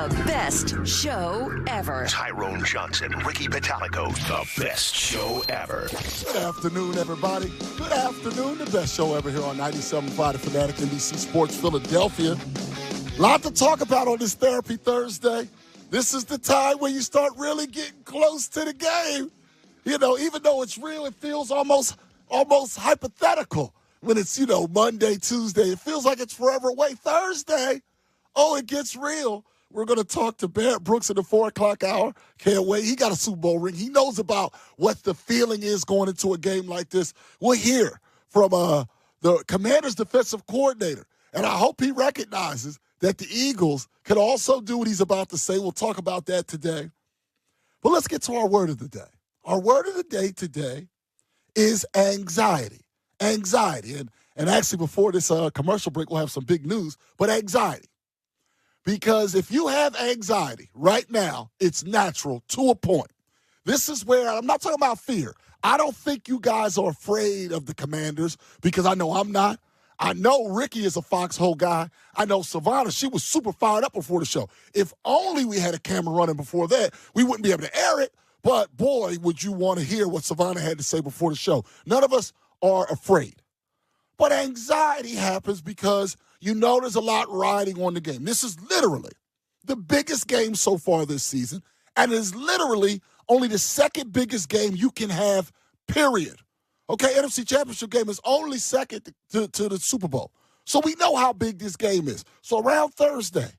The best show ever. Tyrone Johnson, Ricky Pitalico, the best show ever. Good afternoon, everybody. Good afternoon. The best show ever here on 97.5 The Fanatic, NBC Sports Philadelphia. A lot to talk about on this Therapy Thursday. This is the time when you start really getting close to the game. You know, even though it's real, it feels almost hypothetical when it's, Monday, Tuesday. It feels like it's forever away. Thursday, it gets real. We're going to talk to Barrett Brooks in the 4 o'clock hour. Can't wait. He got a Super Bowl ring. He knows about what the feeling is going into a game like this. We'll hear from the Commanders' defensive coordinator, and I hope he recognizes that the Eagles can also do what he's about to say. We'll talk about that today. But let's get to our word of the day. Our word of the day today is anxiety. Anxiety. And actually, before this commercial break, we'll have some big news, but anxiety. Because if you have anxiety right now, it's natural to a point. This is where I'm not talking about fear. I don't think you guys are afraid of the Commanders because I know I'm not. I know Ricky is a foxhole guy. I know Savannah, she was super fired up before the show. If only we had a camera running before that, we wouldn't be able to air it. But, boy, would you want to hear what Savannah had to say before the show. None of us are afraid. But anxiety happens because there's a lot riding on the game. This is literally the biggest game so far this season, and it is literally only the second biggest game you can have, period. Okay, NFC Championship game is only second to the Super Bowl. So we know how big this game is. So around Thursday,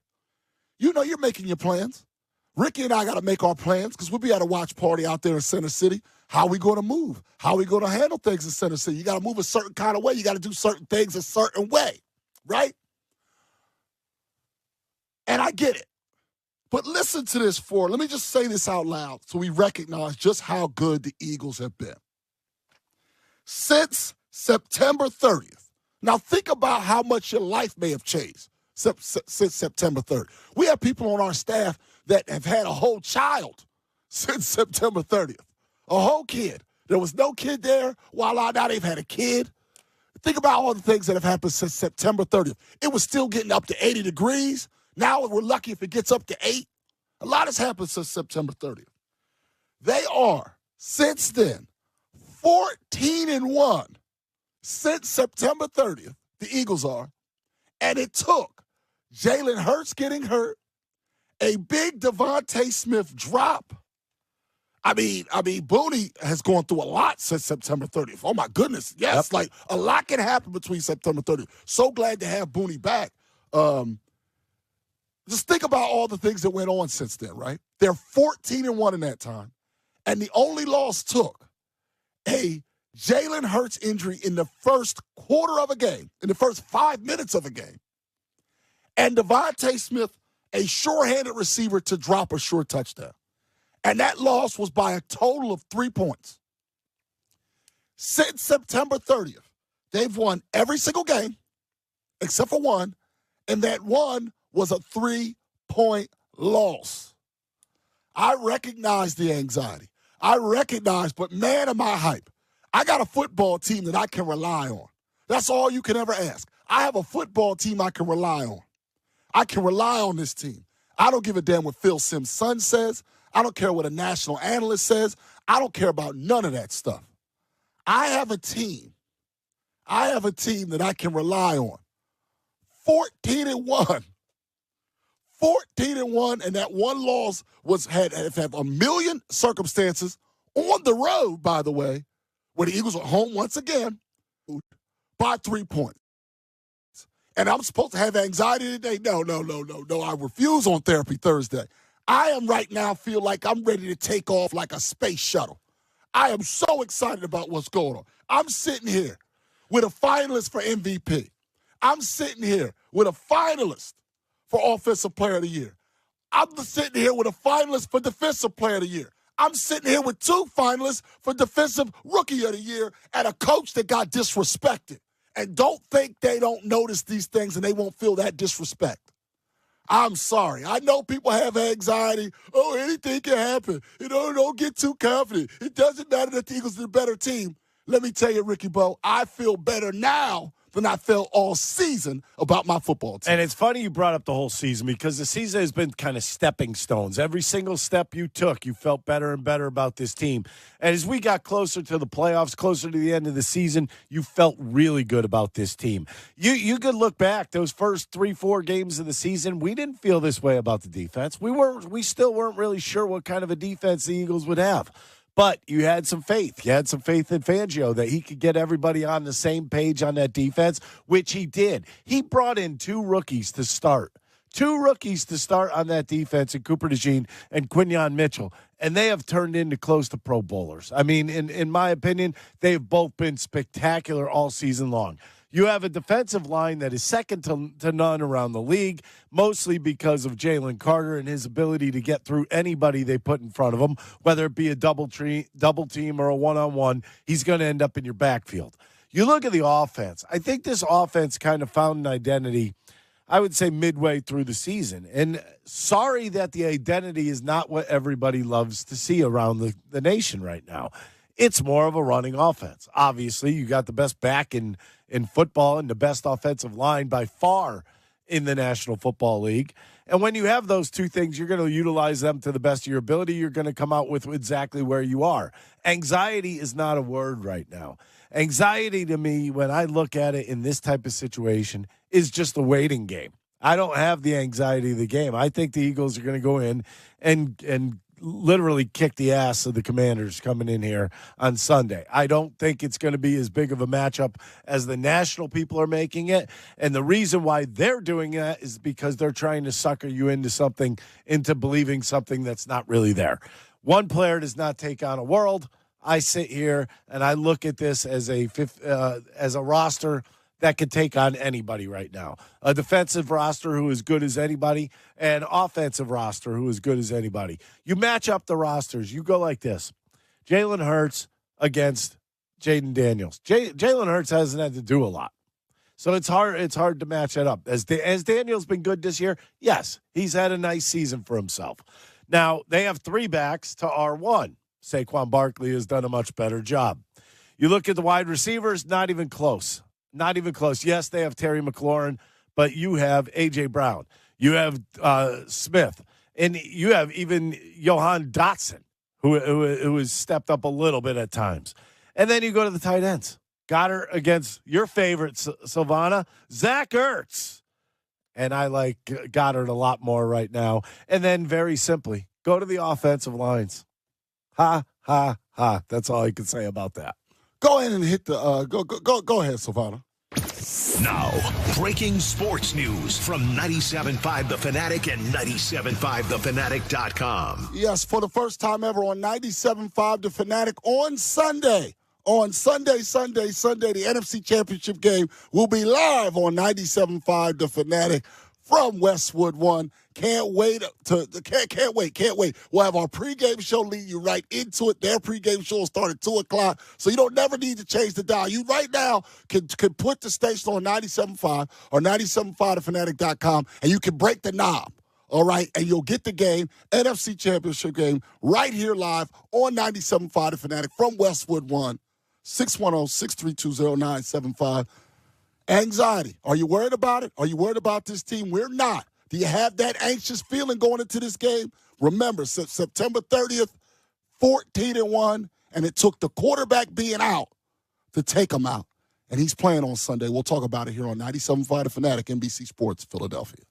you're making your plans. Ricky and I got to make our plans because we'll be at a watch party out there in Center City. How are we going to move? How are we going to handle things in Center City? You got to move a certain kind of way. You got to do certain things a certain way, right? And I get it. But listen to this let me just say this out loud so we recognize just how good the Eagles have been. Since September 30th. Now think about how much your life may have changed since September 3rd. We have people on our staff that have had a whole child since September 30th. A whole kid. There was no kid there. Now they've had a kid. Think about all the things that have happened since September 30th. It was still getting up to 80 degrees. Now we're lucky if it gets up to 8. A lot has happened since September 30th. They are, since then, 14-1 since September 30th. The Eagles are. And it took Jalen Hurts getting hurt, a big Devontae Smith drop. I mean, Booney has gone through a lot since September 30th. Oh, my goodness. Yes, Like a lot can happen between September 30th. So glad to have Booney back. Just think about all the things that went on since then, right? They're 14-1 in that time. And the only loss took a Jalen Hurts injury in the first quarter of a game, in the first 5 minutes of a game, and Devontae Smith, a sure-handed receiver, to drop a short touchdown. And that loss was by a total of 3 points. Since September 30th, they've won every single game except for one, and that one was a 3-point loss. I recognize the anxiety. But man, am I hype. I got a football team that I can rely on. That's all you can ever ask. I have a football team I can rely on. I can rely on this team. I don't give a damn what Phil Simms' son says. I don't care what a national analyst says. I don't care about none of that stuff. I have a team that I can rely on. 14-1. 14-1, and that one loss had a million circumstances on the road, by the way, where the Eagles are home once again by 3 points. And I'm supposed to have anxiety today? No. I refuse on Therapy Thursday. I am right now feel like I'm ready to take off like a space shuttle. I am so excited about what's going on. I'm sitting here with a finalist for MVP. I'm sitting here with a finalist for Offensive Player of the Year. I'm sitting here with a finalist for Defensive Player of the Year. I'm sitting here with 2 finalists for Defensive Rookie of the Year and a coach that got disrespected. And don't think they don't notice these things and they won't feel that disrespect. I'm sorry. I know people have anxiety. Oh, anything can happen. Don't get too confident. It doesn't matter that the Eagles are the better team. Let me tell you, Ricky Bo, I feel better now than I felt all season about my football team. And it's funny you brought up the whole season because the season has been kind of stepping stones. Every single step you took, you felt better and better about this team. And as we got closer to the playoffs, closer to the end of the season, you felt really good about this team. You could look back those first 3-4 games of the season. We didn't feel this way about the defense. We still weren't really sure what kind of a defense the Eagles would have. But you had some faith. You had some faith in Fangio that he could get everybody on the same page on that defense, which he did. He brought in two rookies to start on that defense in Cooper DeJean and Quinyon Mitchell, and they have turned into close to Pro Bowlers. I mean, in my opinion, they've both been spectacular all season long. You have a defensive line that is second to none around the league, mostly because of Jalen Carter and his ability to get through anybody they put in front of him, whether it be a double team or a one-on-one. He's going to end up in your backfield. You look at the offense. I think this offense kind of found an identity, I would say, midway through the season. And sorry that the identity is not what everybody loves to see around the nation right now. It's more of a running offense. Obviously, you got the best back in football and the best offensive line by far in the National Football League. And when you have those two things, you're going to utilize them to the best of your ability. You're going to come out with exactly where you are. Anxiety is not a word right now. Anxiety to me, when I look at it in this type of situation, is just a waiting game. I don't have the anxiety of the game. I think the Eagles are going to go in and literally kick the ass of the Commanders coming in here on Sunday. I don't think it's going to be as big of a matchup as the national people are making it. And the reason why they're doing that is because they're trying to sucker you into believing something that's not really there. One player does not take on a world. I sit here and I look at this as a roster that could take on anybody right now. A defensive roster who is good as anybody, and offensive roster who is good as anybody. You match up the rosters. You go like this. Jalen Hurts against Jaden Daniels. Jalen Hurts hasn't had to do a lot. So it's hard to match that up. Has Daniels been good this year? Yes. He's had a nice season for himself. Now, they have three backs to R1. Saquon Barkley has done a much better job. You look at the wide receivers, not even close. Not even close. Yes, they have Terry McLaurin, but you have A.J. Brown. You have Smith. And you have even Johan Dotson, who has stepped up a little bit at times. And then you go to the tight ends. Goddard against your favorite, Silvana, Zach Ertz. And I like Goddard a lot more right now. And then very simply, go to the offensive lines. Ha, ha, ha. That's all I can say about that. Go ahead and hit the go ahead, Silvana. Now, breaking sports news from 97.5 The Fanatic and 97.5thefanatic.com. Yes, for the first time ever on 97.5 The Fanatic on Sunday. On Sunday, the NFC Championship game will be live on 97.5 The Fanatic from Westwood One. Can't wait. We'll have our pregame show lead you right into it. Their pregame show will start at 2 o'clock, so you don't never need to change the dial. You right now can put the station on 97.5 or 97.5thefanatic.com, and you can break the knob, all right? And you'll get the game, NFC Championship game, right here live on 97.5 The Fanatic from Westwood One, 610-632-0975. Anxiety. Are you worried about it? Are you worried about this team? We're not. Do you have that anxious feeling going into this game? Remember, September 30th, 14-1, and it took the quarterback being out to take him out. And he's playing on Sunday. We'll talk about it here on 97.5 The Fanatic, NBC Sports Philadelphia.